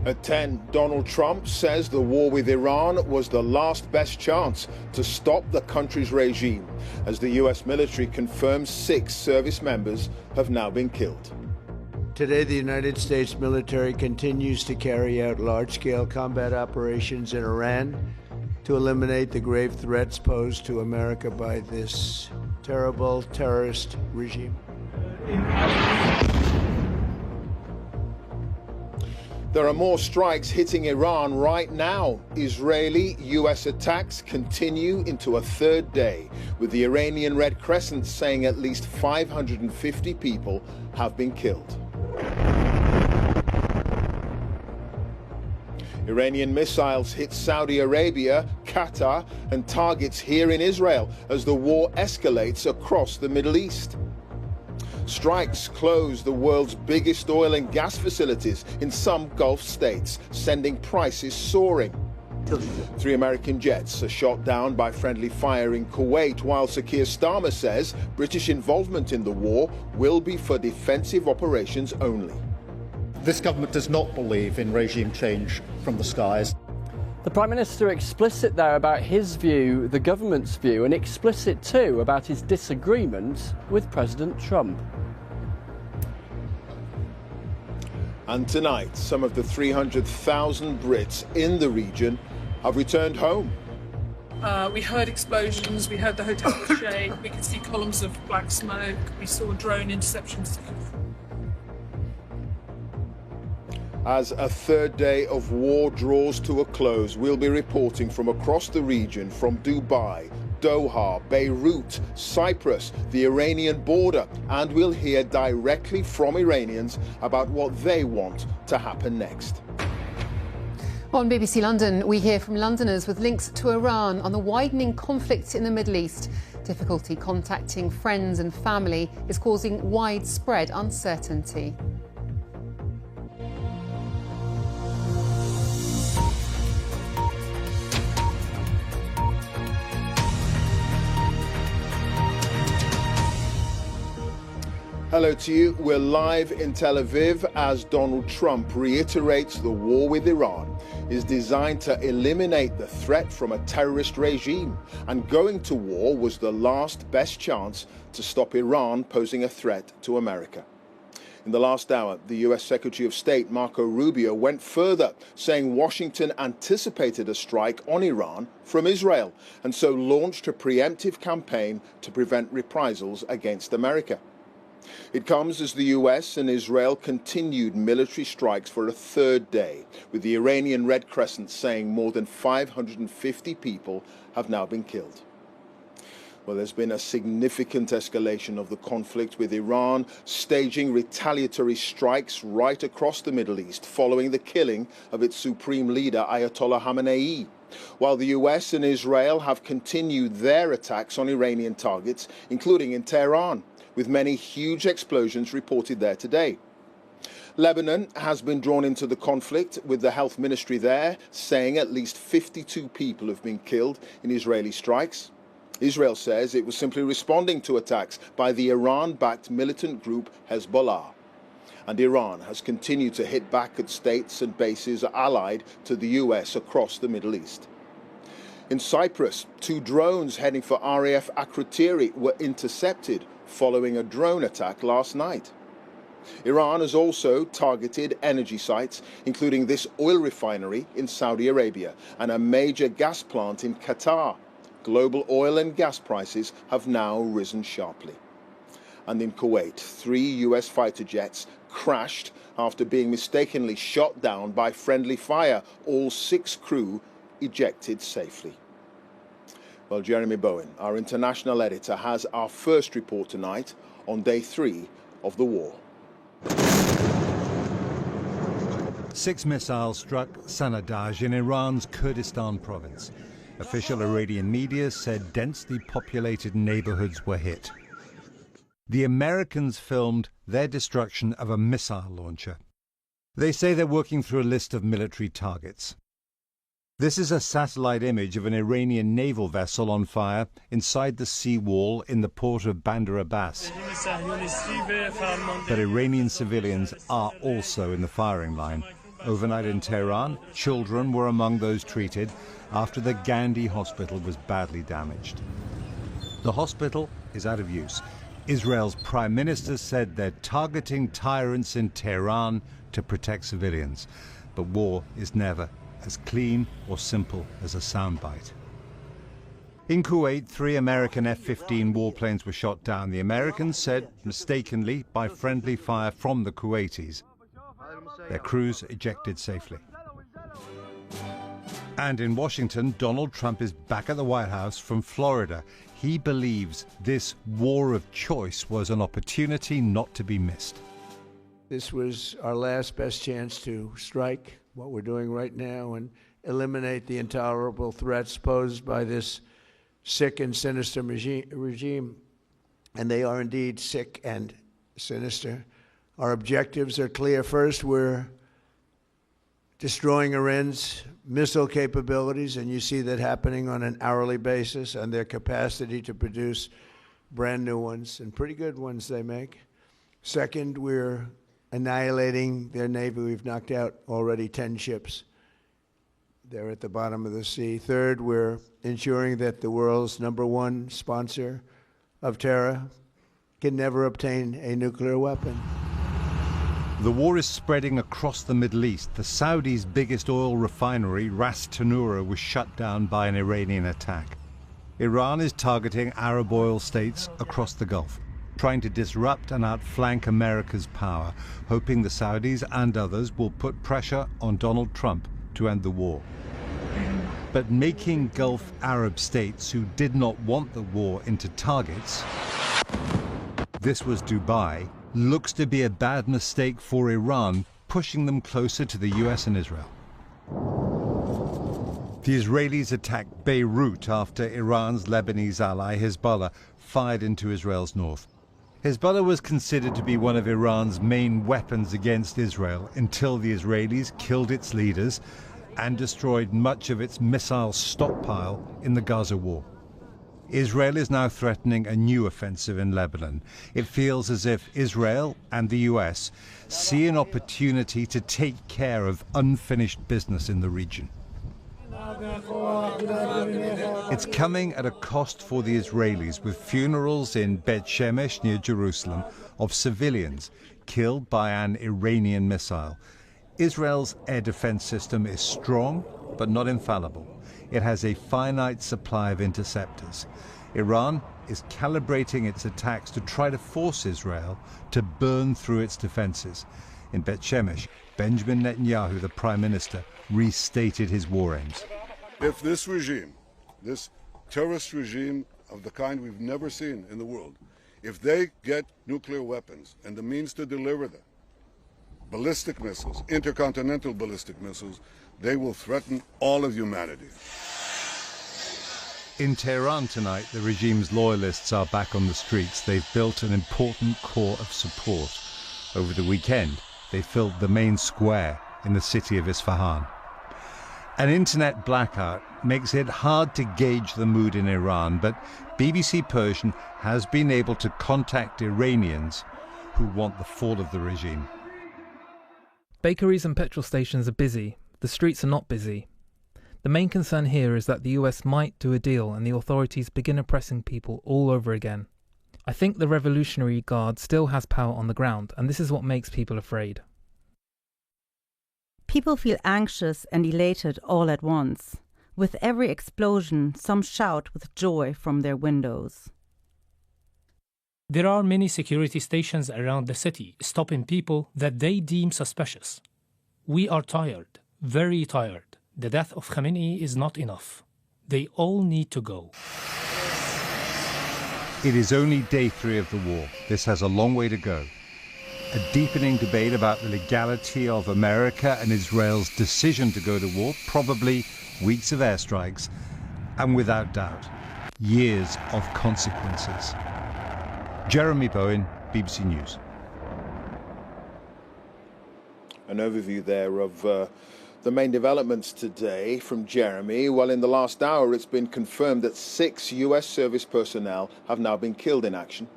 At 10, Donald Trump says the war with Iran was the last best chance to stop the country's regime, as the US military confirms 6 service members have now been killed. Today, the United States military continues to carry out large-scale combat operations in Iran to eliminate the grave threats posed to America by this terrible terrorist regime. There are more strikes hitting Iran right now. Israeli-US attacks continue into a third day, with the Iranian Red Crescent saying at least 550 people have been killed. Iranian missiles hit Saudi Arabia, Qatar, and targets here in Israel as the war escalates across the Middle East. Strikes close the world's biggest oil and gas facilities in some Gulf states, sending prices soaring. 3 American jets are shot down by friendly fire in Kuwait, while Sir Keir Starmer says British involvement in the war will be for defensive operations only. This government does not believe in regime change from the skies. The Prime Minister explicit there about his view, the government's view, and explicit too about his disagreement with President Trump. And tonight, some of the 300,000 Brits in the region have returned home. We heard explosions, we heard the hotel shake, we could see columns of black smoke, we saw drone interceptions. As a third day of war draws to a close, we'll be reporting from across the region, from Dubai, Doha, Beirut, Cyprus, the Iranian border, and we'll hear directly from Iranians about what they want to happen next. On BBC London, we hear from Londoners with links to Iran on the widening conflict in the Middle East. Difficulty contacting friends and family is causing widespread uncertainty. Hello to you. We're live in Tel Aviv as Donald Trump reiterates the war with Iran is designed to eliminate the threat from a terrorist regime, and going to war was the last best chance to stop Iran posing a threat to America. In the last hour, the US Secretary of State Marco Rubio went further, saying Washington anticipated a strike on Iran from Israel and so launched a preemptive campaign to prevent reprisals against America. It comes as the US and Israel continued military strikes for a third day, with the Iranian Red Crescent saying more than 550 people have now been killed. Well, there's been a significant escalation of the conflict, with Iran staging retaliatory strikes right across the Middle East following the killing of its supreme leader, Ayatollah Khamenei. While the US and Israel have continued their attacks on Iranian targets, including in Tehran, with many huge explosions reported there today. Lebanon has been drawn into the conflict, with the health ministry there saying at least 52 people have been killed in Israeli strikes. Israel says it was simply responding to attacks by the Iran-backed militant group Hezbollah. And Iran has continued to hit back at states and bases allied to the US across the Middle East. In Cyprus, 2 drones heading for RAF Akrotiri were intercepted following a drone attack last night. Iran has also targeted energy sites, including this oil refinery in Saudi Arabia and a major gas plant in Qatar. Global oil and gas prices have now risen sharply. And in Kuwait, 3 US fighter jets crashed after being mistakenly shot down by friendly fire. All 6 crew ejected safely. Well, Jeremy Bowen, our international editor, has our first report tonight on day 3 of the war. 6 missiles struck Sanadaj in Iran's Kurdistan province. Official Iranian media said densely populated neighborhoods were hit. The Americans filmed their destruction of a missile launcher. They say they're working through a list of military targets. This is a satellite image of an Iranian naval vessel on fire inside the seawall in the port of Bandar Abbas. But Iranian civilians are also in the firing line, Overnight in Tehran, children were among those treated after the Gandhi hospital was badly damaged. The hospital is out of use. Israel's prime minister said they're targeting tyrants in Tehran to protect civilians. But war is never as clean or simple as a soundbite. In Kuwait, 3 American F-15 warplanes were shot down. The Americans said, mistakenly, by friendly fire from the Kuwaitis. Their crews ejected safely. And in Washington, Donald Trump is back at the White House from Florida. He believes this war of choice was an opportunity not to be missed. This was our last best chance to strike what we're doing right now and eliminate the intolerable threats posed by this sick and sinister regime. And they are indeed sick and sinister. Our objectives are clear. First, we're destroying Iran's missile capabilities, and you see that happening on an hourly basis, and their capacity to produce brand new ones, and pretty good ones they make. Second, we're annihilating their navy. We've knocked out already 10 ships. They're at the bottom of the sea. Third, we're ensuring that the world's #1 sponsor of terror can never obtain a nuclear weapon. The war is spreading across the Middle East. The Saudis' biggest oil refinery, Ras Tanura, was shut down by an Iranian attack. Iran is targeting Arab oil states across the Gulf, trying to disrupt and outflank America's power, hoping the Saudis and others will put pressure on Donald Trump to end the war. But making Gulf Arab states who did not want the war into targets, this was Dubai, looks to be a bad mistake for Iran, pushing them closer to the US and Israel. The Israelis attacked Beirut after Iran's Lebanese ally Hezbollah fired into Israel's north. Hezbollah was considered to be one of Iran's main weapons against Israel until the Israelis killed its leaders and destroyed much of its missile stockpile in the Gaza war. Israel is now threatening a new offensive in Lebanon. It feels as if Israel and the US see an opportunity to take care of unfinished business in the region. It's coming at a cost for the Israelis, with funerals in Bet Shemesh near Jerusalem of civilians killed by an Iranian missile. Israel's air defense system is strong, but not infallible. It has a finite supply of interceptors. Iran is calibrating its attacks to try to force Israel to burn through its defenses. In Bet Shemesh, Benjamin Netanyahu, the prime minister, restated his war aims. If this regime, this terrorist regime of the kind we've never seen in the world, if they get nuclear weapons and the means to deliver them, ballistic missiles, intercontinental ballistic missiles, they will threaten all of humanity. In Tehran tonight, the regime's loyalists are back on the streets. They've built an important core of support. Over the weekend, they filled the main square in the city of Isfahan. An internet blackout makes it hard to gauge the mood in Iran, but BBC Persian has been able to contact Iranians who want the fall of the regime. Bakeries and petrol stations are busy. The streets are not busy. The main concern here is that the US might do a deal and the authorities begin oppressing people all over again. I think the Revolutionary Guard still has power on the ground, and this is what makes people afraid. People feel anxious and elated all at once. With every explosion, some shout with joy from their windows. There are many security stations around the city stopping people that they deem suspicious. We are tired, very tired. The death of Khamenei is not enough. They all need to go. It is only day 3 of the war. This has a long way to go. A deepening debate about the legality of America and Israel's decision to go to war, probably weeks of airstrikes, and without doubt, years of consequences. Jeremy Bowen, BBC News. An overview there of the main developments today from Jeremy. Well, in the last hour, it's been confirmed that 6 US service personnel have now been killed in action.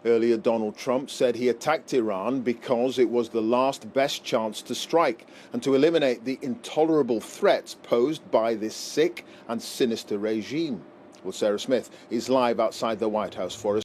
Earlier, Donald Trump said he attacked Iran because it was the last best chance to strike and to eliminate the intolerable threats posed by this sick and sinister regime. Well, Sarah Smith is live outside the White House for us.